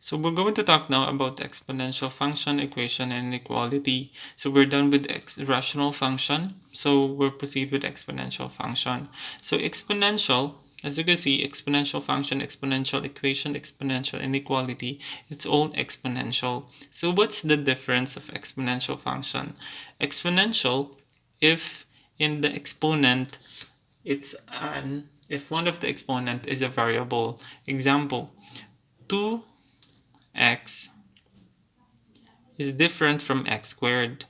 So we're going to talk now about the exponential function, equation, and inequality. So we're done with rational function. So we'll proceed with exponential function. So exponential, as you can see, exponential function, exponential equation, exponential inequality, it's all exponential. So what's the difference of exponential function? Exponential, if in the exponent, if one of the exponent is a variable. Example, 2x is different from x squared.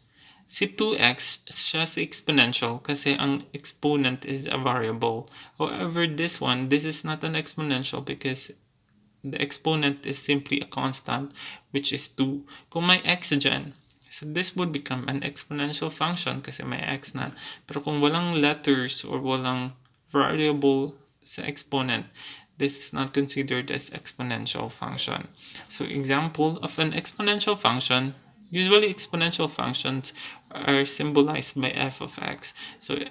Si 2x siya si exponential kasi ang exponent is a variable. However, this is not an exponential because the exponent is simply a constant, which is 2. Kung may x dyan, so this would become an exponential function kasi may x na. Pero kung walang letters or walang variable sa exponent, this is not considered as exponential function. So example of an exponential function, usually exponential functions are symbolized by f of x. So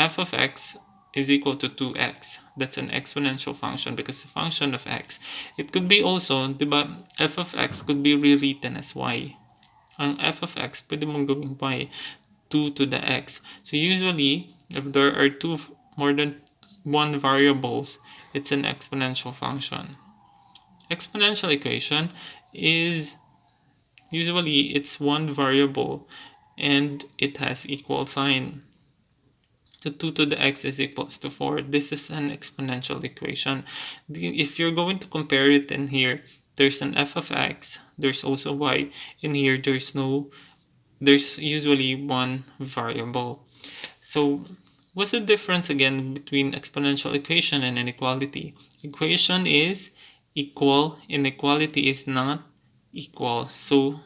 f of x is equal to 2x. That's an exponential function because the function of x. It could be also, diba, f of x could be rewritten as y. Ang f of x, pwede mong gawing y, 2 to the x. So usually, if there are more than one variables, it's an exponential function. Exponential equation is usually it's one variable and it has equal sign. So 2 to the x is equals to 4. This is an exponential equation. If you're going to compare it in here, there's an f of x, there's also y. In here, there's usually one variable. So what's the difference again between exponential equation and inequality? Equation is equal, inequality is not equal. So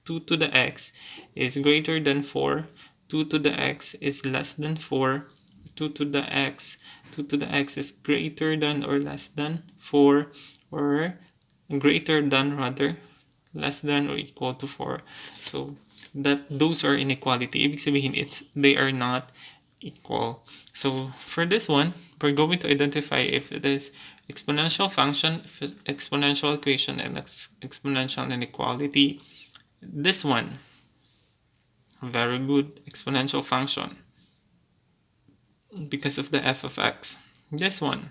2 to the x is greater than 4, 2 to the x is less than 4, 2 to the x is greater than or less than 4, or greater than rather, less than or equal to 4. So those are inequality. Ibig sabihin, they are not equal. So for this one, we're going to identify if it is exponential function, exponential equation, and exponential inequality. This one, very good exponential function because of the f of x. This one,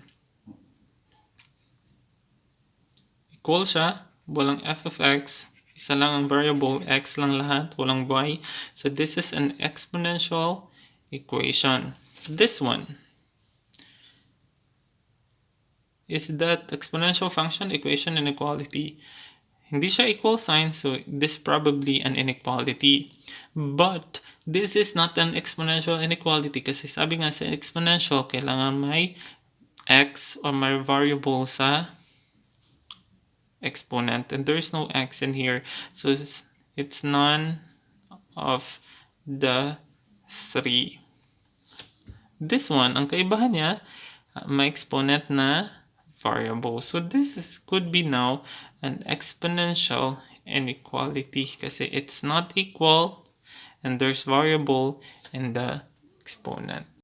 equal siya, walang f of x, isa lang ang variable, x lang lahat, walang y. So this is an exponential equation. This one is that exponential function, equation, inequality. Hindi siya equal sign, so this is probably an inequality. But this is not an exponential inequality kasi sabi nga sa exponential, kailangan may x or may variable sa exponent, and there's no x in here, so it's none of the three. This one, ang kaibahan niya, may exponent na variable. So this could be now an exponential inequality kasi it's not equal and there's variable in the exponent.